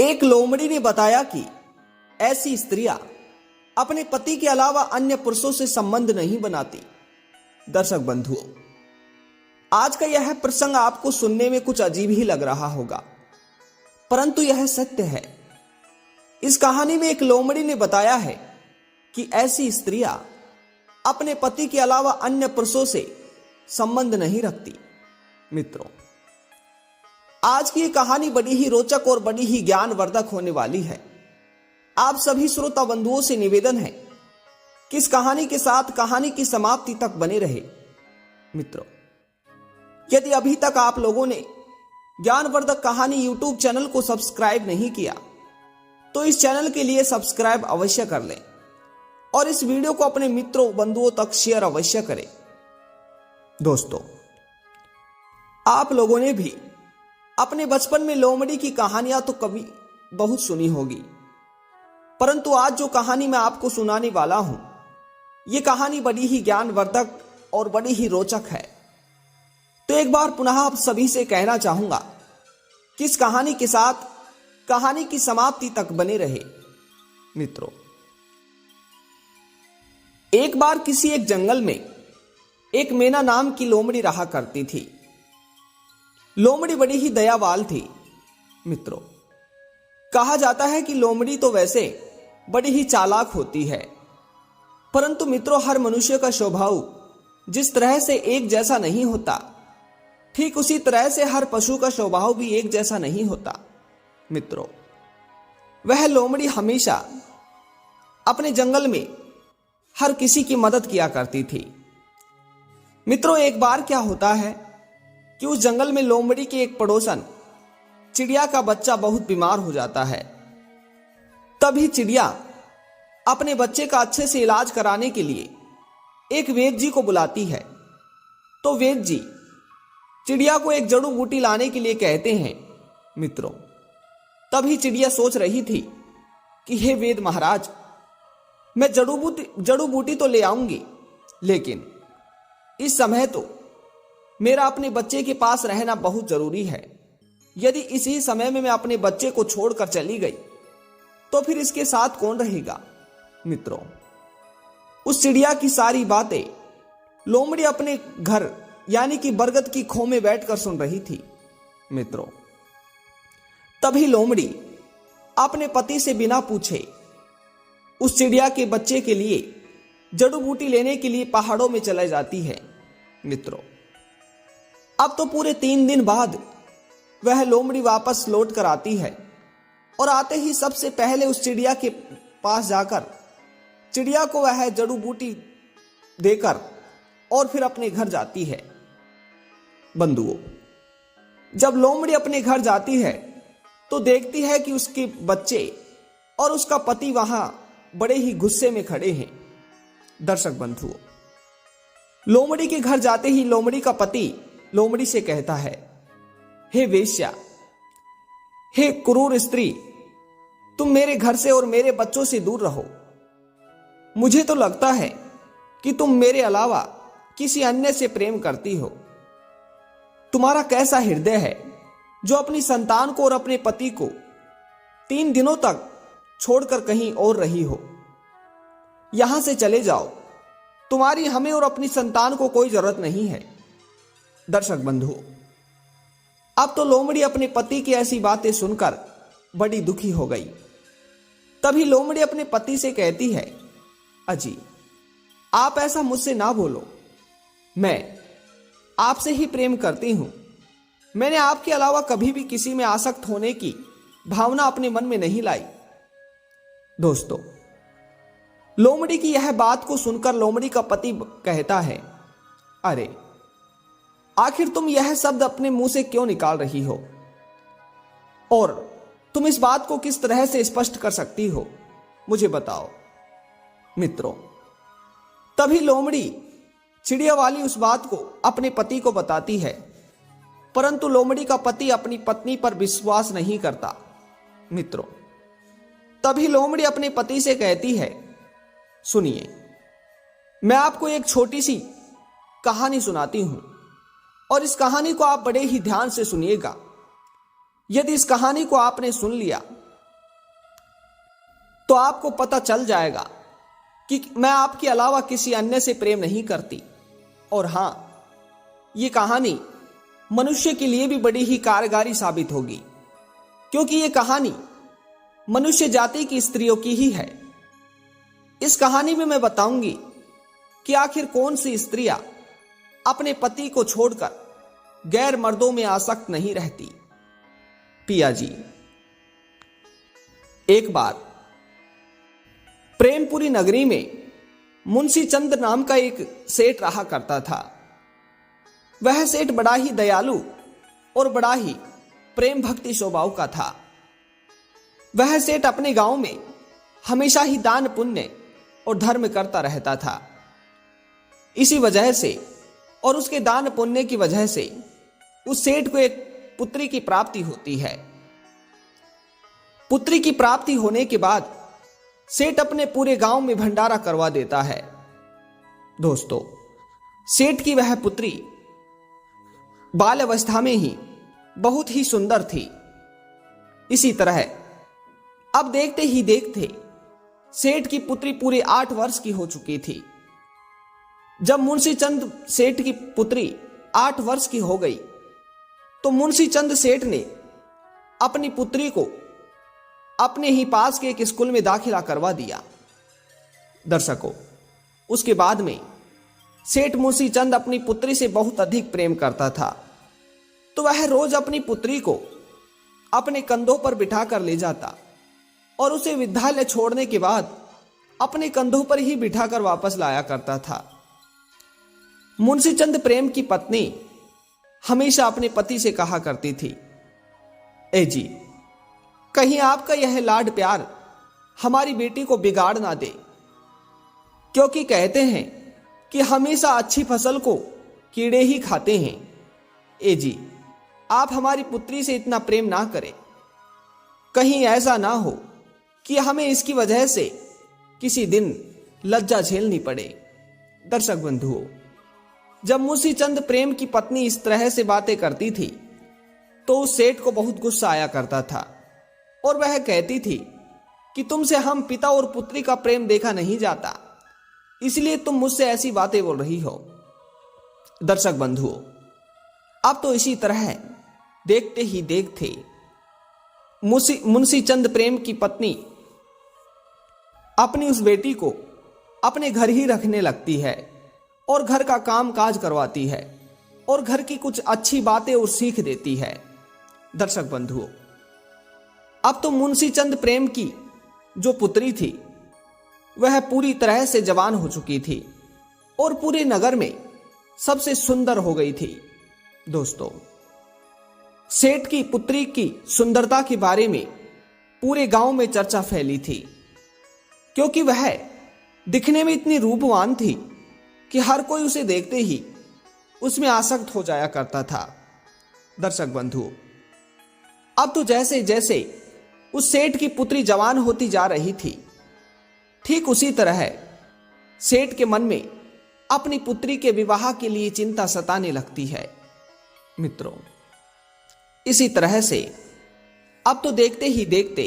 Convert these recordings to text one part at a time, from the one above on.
एक लोमड़ी ने बताया कि ऐसी स्त्रियां अपने पति के अलावा अन्य पुरुषों से संबंध नहीं बनाती। दर्शक बंधुओं, आज का यह प्रसंग आपको सुनने में कुछ अजीब ही लग रहा होगा, परंतु यह सत्य है। इस कहानी में एक लोमड़ी ने बताया है कि ऐसी स्त्रियां अपने पति के अलावा अन्य पुरुषों से संबंध नहीं रखती। मित्रों, आज की ये कहानी बड़ी ही रोचक और बड़ी ही ज्ञानवर्धक होने वाली है। आप सभी श्रोता बंधुओं से निवेदन है कि इस कहानी के साथ कहानी की समाप्ति तक बने रहे। मित्रों, यदि अभी तक आप लोगों ने ज्ञानवर्धक कहानी यूट्यूब चैनल को सब्सक्राइब नहीं किया तो इस चैनल के लिए सब्सक्राइब अवश्य कर लें और इस वीडियो को अपने मित्रों बंधुओं तक शेयर अवश्य करें। दोस्तों, आप लोगों ने भी अपने बचपन में लोमड़ी की कहानियां तो कभी बहुत सुनी होगी, परंतु आज जो कहानी मैं आपको सुनाने वाला हूं, यह कहानी बड़ी ही ज्ञानवर्धक और बड़ी ही रोचक है। तो एक बार पुनः आप सभी से कहना चाहूंगा कि इस कहानी के साथ कहानी की समाप्ति तक बने रहे। मित्रों, एक बार किसी एक जंगल में एक मैना नाम की लोमड़ी रहा करती थी। लोमड़ी बड़ी ही दयावान थी। मित्रों, कहा जाता है कि लोमड़ी तो वैसे बड़ी ही चालाक होती है, परंतु मित्रों, हर मनुष्य का स्वभाव जिस तरह से एक जैसा नहीं होता, ठीक उसी तरह से हर पशु का स्वभाव भी एक जैसा नहीं होता। मित्रों, वह लोमड़ी हमेशा अपने जंगल में हर किसी की मदद किया करती थी। मित्रों, एक बार क्या होता है कि उस जंगल में लोमड़ी के एक पड़ोसन चिड़िया का बच्चा बहुत बीमार हो जाता है। तभी चिड़िया अपने बच्चे का अच्छे से इलाज कराने के लिए एक वैद्य जी को बुलाती है। तो वैद्य जी चिड़िया को एक जड़ी बूटी लाने के लिए कहते हैं। मित्रों, तभी चिड़िया सोच रही थी कि हे वैद्य महाराज, मैं जड़ी बूटी तो ले आऊंगी, लेकिन इस समय तो मेरा अपने बच्चे के पास रहना बहुत जरूरी है। यदि इसी समय में मैं अपने बच्चे को छोड़कर चली गई तो फिर इसके साथ कौन रहेगा। मित्रों, उस चिड़िया की सारी बातें लोमड़ी अपने घर यानी कि बरगद की खो में बैठकर सुन रही थी। मित्रों, तभी लोमड़ी अपने पति से बिना पूछे उस चिड़िया के बच्चे के लिए जड़ी बूटी लेने के लिए पहाड़ों में चली जाती है। मित्रों, अब तो पूरे 3 दिन बाद वह लोमड़ी वापस लौट कर आती है और आते ही सबसे पहले उस चिड़िया के पास जाकर चिड़िया को वह जड़ी बूटी देकर और फिर अपने घर जाती है। बंधुओं, जब लोमड़ी अपने घर जाती है तो देखती है कि उसके बच्चे और उसका पति वहां बड़े ही गुस्से में खड़े हैं। दर्शक बंधुओं, लोमड़ी के घर जाते ही लोमड़ी का पति लोमड़ी से कहता है, हे वेश्या, हे क्रूर स्त्री, तुम मेरे घर से और मेरे बच्चों से दूर रहो। मुझे तो लगता है कि तुम मेरे अलावा किसी अन्य से प्रेम करती हो। तुम्हारा कैसा हृदय है जो अपनी संतान को और अपने पति को 3 दिनों तक छोड़कर कहीं और रही हो। यहां से चले जाओ, तुम्हारी हमें और अपनी संतान को कोई जरूरत नहीं है। दर्शक बंधुओं, अब तो लोमड़ी अपने पति की ऐसी बातें सुनकर बड़ी दुखी हो गई। तभी लोमड़ी अपने पति से कहती है, अजी, आप ऐसा मुझसे ना बोलो। मैं आपसे ही प्रेम करती हूं। मैंने आपके अलावा कभी भी किसी में आसक्त होने की भावना अपने मन में नहीं लाई। दोस्तों, लोमड़ी की यह बात को सुनकर लोमड़ी का पति कहता है, अरे, आखिर तुम यह शब्द अपने मुंह से क्यों निकाल रही हो और तुम इस बात को किस तरह से स्पष्ट कर सकती हो, मुझे बताओ। मित्रों, तभी लोमड़ी चिड़िया वाली उस बात को अपने पति को बताती है, परंतु लोमड़ी का पति अपनी पत्नी पर विश्वास नहीं करता। मित्रों, तभी लोमड़ी अपने पति से कहती है, सुनिए, मैं आपको एक छोटी सी कहानी सुनाती हूं और इस कहानी को आप बड़े ही ध्यान से सुनिएगा। यदि इस कहानी को आपने सुन लिया तो आपको पता चल जाएगा कि मैं आपके अलावा किसी अन्य से प्रेम नहीं करती। और हां, ये कहानी मनुष्य के लिए भी बड़ी ही कारगर साबित होगी, क्योंकि ये कहानी मनुष्य जाति की स्त्रियों की ही है। इस कहानी में मैं बताऊंगी कि आखिर कौन सी स्त्रियां अपने पति को छोड़कर गैर मर्दों में आसक्त नहीं रहती। पिया जी, एक बार प्रेमपुरी नगरी में मुंशी चंद नाम का एक सेठ रहा करता था। वह सेठ बड़ा ही दयालु और बड़ा ही प्रेम भक्ति स्वभाव का था। वह सेठ अपने गांव में हमेशा ही दान पुण्य और धर्म करता रहता था। इसी वजह से और उसके दान पुण्य की वजह से उस सेठ को एक पुत्री की प्राप्ति होती है। पुत्री की प्राप्ति होने के बाद सेठ अपने पूरे गांव में भंडारा करवा देता है। दोस्तों, सेठ की वह पुत्री बाल अवस्था में ही बहुत ही सुंदर थी। इसी तरह अब देखते ही देखते सेठ की पुत्री पूरे 8 वर्ष की हो चुकी थी। जब मुंशी चंद सेठ की पुत्री 8 वर्ष की हो गई तो मुंशी चंद सेठ ने अपनी पुत्री को अपने ही पास के एक स्कूल में दाखिला करवा दिया। दर्शकों, उसके बाद में सेठ मुंशी चंद अपनी पुत्री से बहुत अधिक प्रेम करता था, तो वह रोज अपनी पुत्री को अपने कंधों पर बिठाकर ले जाता और उसे विद्यालय छोड़ने के बाद अपने कंधों पर ही बिठाकर वापस लाया करता था। मुंशी चंद प्रेम की पत्नी हमेशा अपने पति से कहा करती थी, ए जी, कहीं आपका यह लाड प्यार हमारी बेटी को बिगाड़ ना दे, क्योंकि कहते हैं कि हमेशा अच्छी फसल को कीड़े ही खाते हैं। ए जी, आप हमारी पुत्री से इतना प्रेम ना करें, कहीं ऐसा ना हो कि हमें इसकी वजह से किसी दिन लज्जा झेलनी पड़े। दर्शक बंधुओं, जब मुंशी चंद प्रेम की पत्नी इस तरह से बातें करती थी तो उस सेठ को बहुत गुस्सा आया करता था और वह कहती थी कि तुमसे हम पिता और पुत्री का प्रेम देखा नहीं जाता, इसलिए तुम मुझसे ऐसी बातें बोल रही हो। दर्शक बंधुओं, अब तो इसी तरह देखते ही देखते मुंशी चंद प्रेम की पत्नी अपनी उस बेटी को अपने घर ही रखने लगती है और घर का काम काज करवाती है और घर की कुछ अच्छी बातें और सीख देती है। दर्शक बंधुओं, अब तो मुंशी चंद प्रेम की जो पुत्री थी वह पूरी तरह से जवान हो चुकी थी और पूरे नगर में सबसे सुंदर हो गई थी। दोस्तों, सेठ की पुत्री की सुंदरता के बारे में पूरे गांव में चर्चा फैली थी, क्योंकि वह दिखने में इतनी रूपवान थी कि हर कोई उसे देखते ही उसमें आसक्त हो जाया करता था। दर्शक बंधुओं, अब तो जैसे जैसे उस सेठ की पुत्री जवान होती जा रही थी, ठीक उसी तरह सेठ के मन में अपनी पुत्री के विवाह के लिए चिंता सताने लगती है। मित्रों, इसी तरह से अब तो देखते ही देखते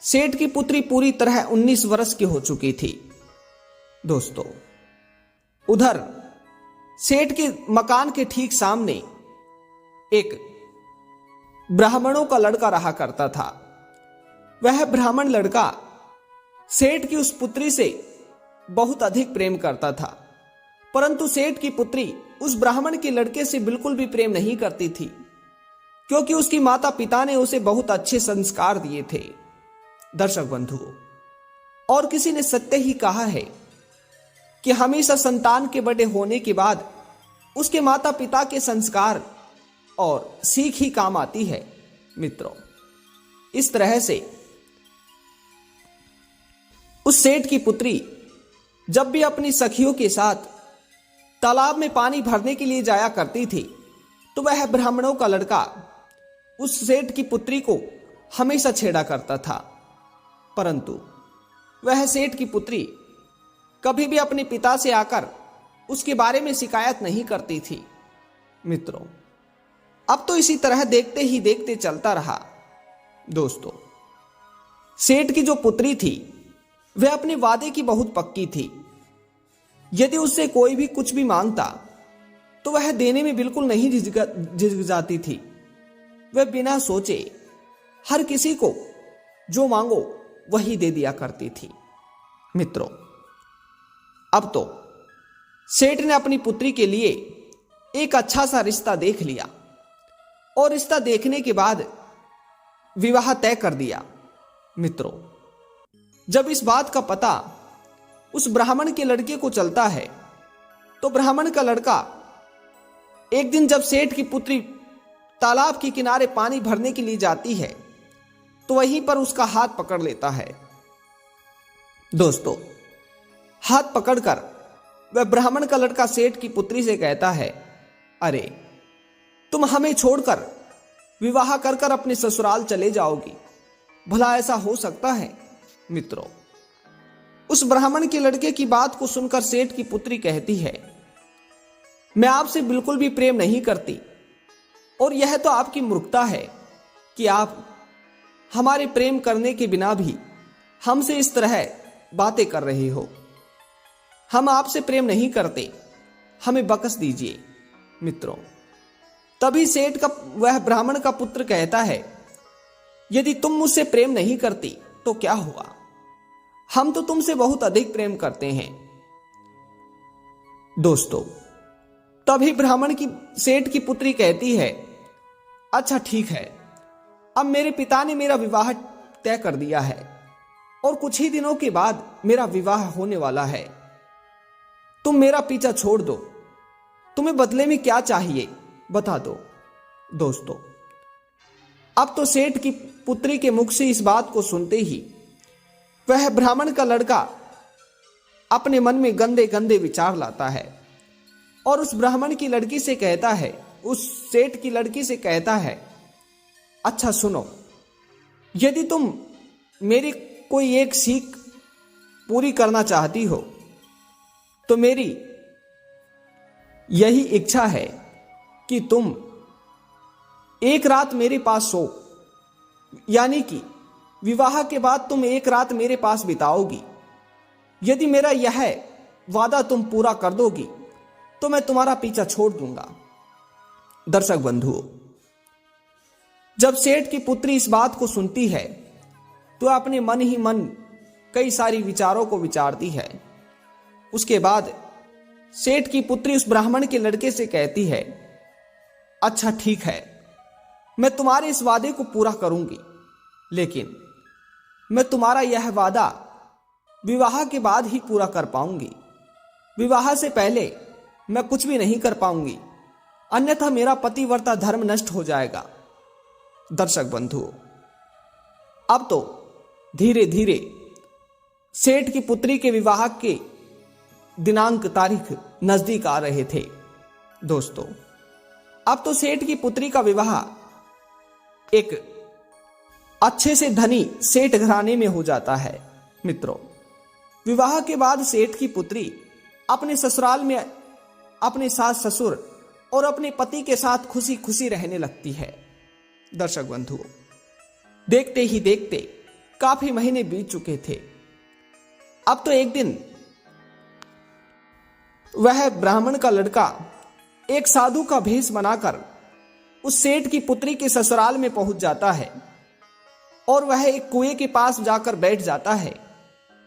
सेठ की पुत्री पूरी तरह 19 वर्ष की हो चुकी थी। दोस्तों, उधर सेठ के मकान के ठीक सामने एक ब्राह्मणों का लड़का रहा करता था। वह ब्राह्मण लड़का सेठ की उस पुत्री से बहुत अधिक प्रेम करता था, परंतु सेठ की पुत्री उस ब्राह्मण के लड़के से बिल्कुल भी प्रेम नहीं करती थी, क्योंकि उसकी माता पिता ने उसे बहुत अच्छे संस्कार दिए थे। दर्शक बंधुओं, और किसी ने सत्य ही कहा है कि हमेशा संतान के बड़े होने के बाद उसके माता पिता के संस्कार और सीख ही काम आती है। मित्रों, इस तरह से उस सेठ की पुत्री जब भी अपनी सखियों के साथ तालाब में पानी भरने के लिए जाया करती थी तो वह ब्राह्मणों का लड़का उस सेठ की पुत्री को हमेशा छेड़ा करता था, परंतु वह सेठ की पुत्री कभी भी अपने पिता से आकर उसके बारे में शिकायत नहीं करती थी। मित्रों, अब तो इसी तरह देखते ही देखते चलता रहा। दोस्तों, सेठ की जो पुत्री थी वह अपने वादे की बहुत पक्की थी। यदि उससे कोई भी कुछ भी मांगता तो वह देने में बिल्कुल नहीं झिझकती थी। वह बिना सोचे हर किसी को जो मांगो वही दे दिया करती थी। मित्रों, अब तो सेठ ने अपनी पुत्री के लिए एक अच्छा सा रिश्ता देख लिया और रिश्ता देखने के बाद विवाह तय कर दिया। मित्रों, जब इस बात का पता उस ब्राह्मण के लड़के को चलता है तो ब्राह्मण का लड़का एक दिन जब सेठ की पुत्री तालाब के किनारे पानी भरने के लिए जाती है तो वहीं पर उसका हाथ पकड़ लेता है। दोस्तों, हाथ पकड़कर वह ब्राह्मण का लड़का सेठ की पुत्री से कहता है, अरे तुम हमें छोड़कर विवाह कर कर अपने ससुराल चले जाओगी, भला ऐसा हो सकता है? मित्रों, उस ब्राह्मण के लड़के की बात को सुनकर सेठ की पुत्री कहती है, मैं आपसे बिल्कुल भी प्रेम नहीं करती और यह तो आपकी मूर्खता है कि आप हमारे प्रेम करने के बिना भी हमसे इस तरह बातें कर रहे हो। हम आपसे प्रेम नहीं करते, हमें बख्श दीजिए। मित्रों, तभी सेठ का वह ब्राह्मण का पुत्र कहता है, यदि तुम मुझसे प्रेम नहीं करती तो क्या हुआ, हम तो तुमसे बहुत अधिक प्रेम करते हैं। दोस्तों, तभी ब्राह्मण की सेठ की पुत्री कहती है, अच्छा ठीक है, अब मेरे पिता ने मेरा विवाह तय कर दिया है और कुछ ही दिनों के बाद मेरा विवाह होने वाला है। तुम मेरा पीछा छोड़ दो, तुम्हें बदले में क्या चाहिए बता दो। दोस्तों, अब तो सेठ की पुत्री के मुख से इस बात को सुनते ही वह ब्राह्मण का लड़का अपने मन में गंदे गंदे विचार लाता है और उस ब्राह्मण की लड़की से कहता है, उस सेठ की लड़की से कहता है, अच्छा सुनो, यदि तुम मेरी कोई एक सीख पूरी करना चाहती हो तो मेरी यही इच्छा है कि तुम एक रात मेरे पास सो, यानी कि विवाह के बाद तुम एक रात मेरे पास बिताओगी। यदि मेरा यह वादा तुम पूरा कर दोगी तो मैं तुम्हारा पीछा छोड़ दूंगा। दर्शक बंधुओं, जब सेठ की पुत्री इस बात को सुनती है तो अपने मन ही मन कई सारी विचारों को विचारती है। उसके बाद सेठ की पुत्री उस ब्राह्मण के लड़के से कहती है, अच्छा ठीक है, मैं तुम्हारे इस वादे को पूरा करूंगी, लेकिन मैं तुम्हारा यह वादा विवाह के बाद ही पूरा कर पाऊंगी। विवाह से पहले मैं कुछ भी नहीं कर पाऊंगी, अन्यथा मेरा पतिव्रता धर्म नष्ट हो जाएगा। दर्शक बंधुओं, अब तो धीरे धीरे सेठ की पुत्री के विवाह के दिनांक तारीख नजदीक आ रहे थे। दोस्तों, अब तो सेठ की पुत्री का विवाह एक अच्छे से धनी सेठ घराने में हो जाता है। मित्रों, विवाह के बाद सेठ की पुत्री अपने ससुराल में अपने सास ससुर और अपने पति के साथ खुशी खुशी रहने लगती है। दर्शक बंधुओं, देखते ही देखते काफी महीने बीत चुके थे। अब तो एक दिन वह ब्राह्मण का लड़का एक साधु का भेष बनाकर उस सेठ की पुत्री के ससुराल में पहुंच जाता है और वह एक कुएं के पास जाकर बैठ जाता है,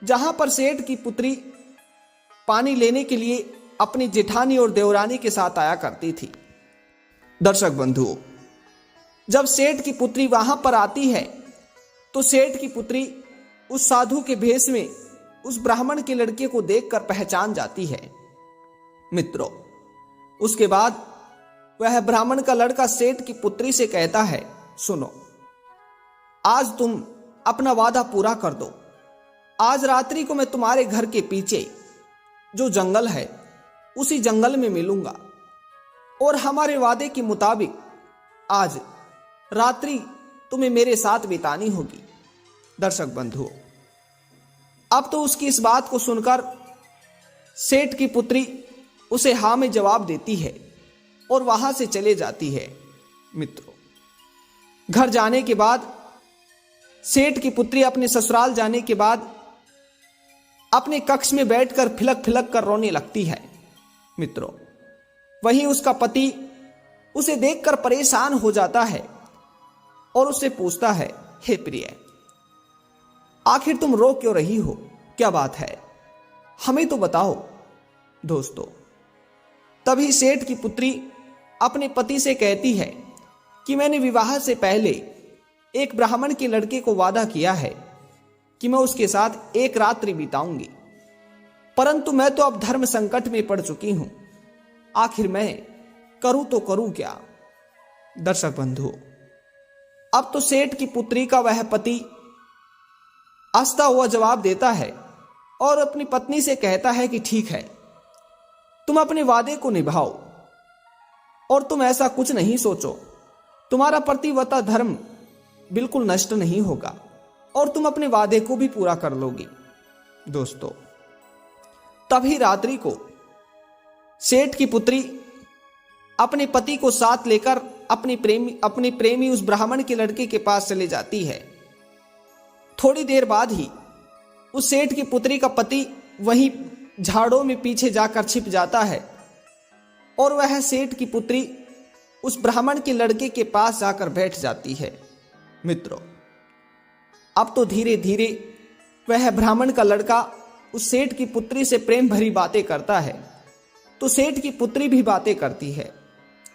जहां पर सेठ की पुत्री पानी लेने के लिए अपनी जेठानी और देवरानी के साथ आया करती थी। दर्शक बंधुओं, जब सेठ की पुत्री वहां पर आती है तो सेठ की पुत्री उस साधु के भेष में उस ब्राह्मण के लड़के को देखकर पहचान जाती है। मित्रों, उसके बाद वह ब्राह्मण का लड़का सेठ की पुत्री से कहता है, सुनो, आज तुम अपना वादा पूरा कर दो। आज रात्रि को मैं तुम्हारे घर के पीछे जो जंगल है उसी जंगल में मिलूंगा और हमारे वादे के मुताबिक आज रात्रि तुम्हें मेरे साथ बितानी होगी। दर्शक बंधुओं, अब तो उसकी इस बात को सुनकर सेठ की पुत्री उसे हाँ में जवाब देती है और वहां से चले जाती है। मित्रों, घर जाने के बाद सेठ की पुत्री अपने ससुराल जाने के बाद अपने कक्ष में बैठकर फिलक फिलक कर रोने लगती है। मित्रों, वहीं उसका पति उसे देखकर परेशान हो जाता है और उससे पूछता है, हे प्रिय, आखिर तुम रो क्यों रही हो? क्या बात है, हमें तो बताओ। दोस्तों, तभी सेठ की पुत्री अपने पति से कहती है कि मैंने विवाह से पहले एक ब्राह्मण के लड़के को वादा किया है कि मैं उसके साथ एक रात्रि बिताऊंगी, परंतु मैं तो अब धर्म संकट में पड़ चुकी हूं। आखिर मैं करूं तो करूं क्या? दर्शक बंधुओं, अब तो सेठ की पुत्री का वह पति हंसता हुआ जवाब देता है और अपनी पत्नी से कहता है कि ठीक है, तुम अपने वादे को निभाओ और तुम ऐसा कुछ नहीं सोचो, तुम्हारा पतिव्रता धर्म बिल्कुल नष्ट नहीं होगा और तुम अपने वादे को भी पूरा कर लोगी। दोस्तों, तभी रात्रि को सेठ की पुत्री अपने पति को साथ लेकर अपने प्रेमी उस ब्राह्मण के लड़के के पास चले जाती है। थोड़ी देर बाद ही उस सेठ की पुत्री का पति वहीं झाड़ों में पीछे जाकर छिप जाता है और वह सेठ की पुत्री उस ब्राह्मण के लड़के के पास जाकर बैठ जाती है। मित्रों, अब तो धीरे धीरे वह ब्राह्मण का लड़का उस सेठ की पुत्री से प्रेम भरी बातें करता है, तो सेठ की पुत्री भी बातें करती है।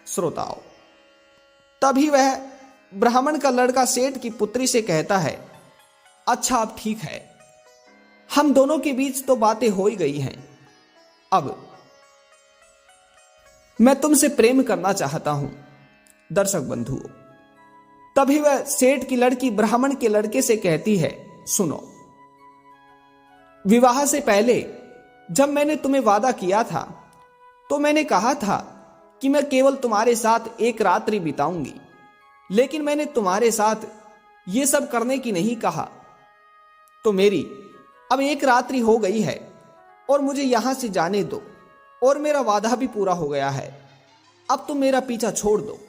श्रोताओं, तभी वह ब्राह्मण का लड़का सेठ की पुत्री से कहता है, अच्छा अब ठीक है, हम दोनों के बीच तो बातें हो ही गई हैं, अब मैं तुमसे प्रेम करना चाहता हूं। दर्शक बंधुओं, तभी वह सेठ की लड़की ब्राह्मण के लड़के से कहती है, सुनो, विवाह से पहले जब मैंने तुम्हें वादा किया था तो मैंने कहा था कि मैं केवल तुम्हारे साथ एक रात्रि बिताऊंगी, लेकिन मैंने तुम्हारे साथ यह सब करने की नहीं कहा। तो मेरी अब एक रात्रि हो गई है और मुझे यहां से जाने दो और मेरा वादा भी पूरा हो गया है, अब तुम मेरा पीछा छोड़ दो।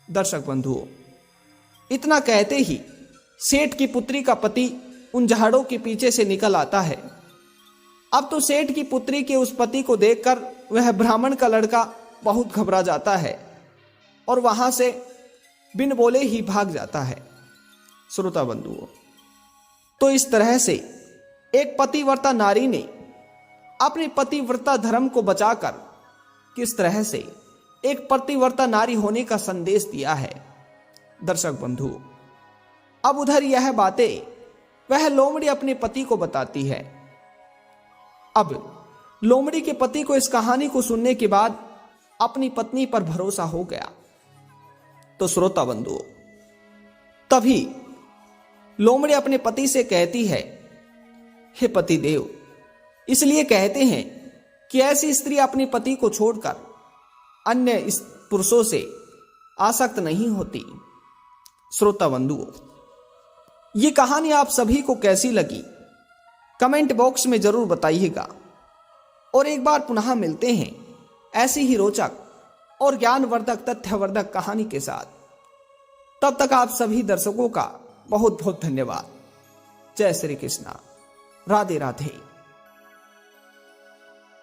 दर्शक बंधुओं, इतना कहते ही सेठ की पुत्री का पति उन झाड़ों के पीछे से निकल आता है। अब तो सेठ की पुत्री के उस पति को देखकर वह ब्राह्मण का लड़का बहुत घबरा जाता है और वहां से बिन बोले ही भाग जाता है। श्रोता बंधुओं, तो इस तरह से एक पतिव्रता नारी ने अपने पतिव्रता धर्म को बचाकर किस तरह से एक पतिव्रता नारी होने का संदेश दिया है। दर्शक बंधुओं, अब उधर यह बातें वह लोमड़ी अपने पति को बताती है। अब लोमड़ी के पति को इस कहानी को सुनने के बाद अपनी पत्नी पर भरोसा हो गया। तो श्रोता बंधुओं, तभी लोमड़ी अपने पति से कहती है, हे पति देव, इसलिए कहते हैं कि ऐसी स्त्री अपने पति को छोड़कर अन्य इस पुरुषों से आसक्त नहीं होती। श्रोता बंधुओं, ये कहानी आप सभी को कैसी लगी कमेंट बॉक्स में जरूर बताइएगा और एक बार पुनः मिलते हैं ऐसी ही रोचक और ज्ञानवर्धक तथ्यवर्धक कहानी के साथ। तब तक आप सभी दर्शकों का बहुत बहुत धन्यवाद। जय श्री कृष्णा, राधे राधे।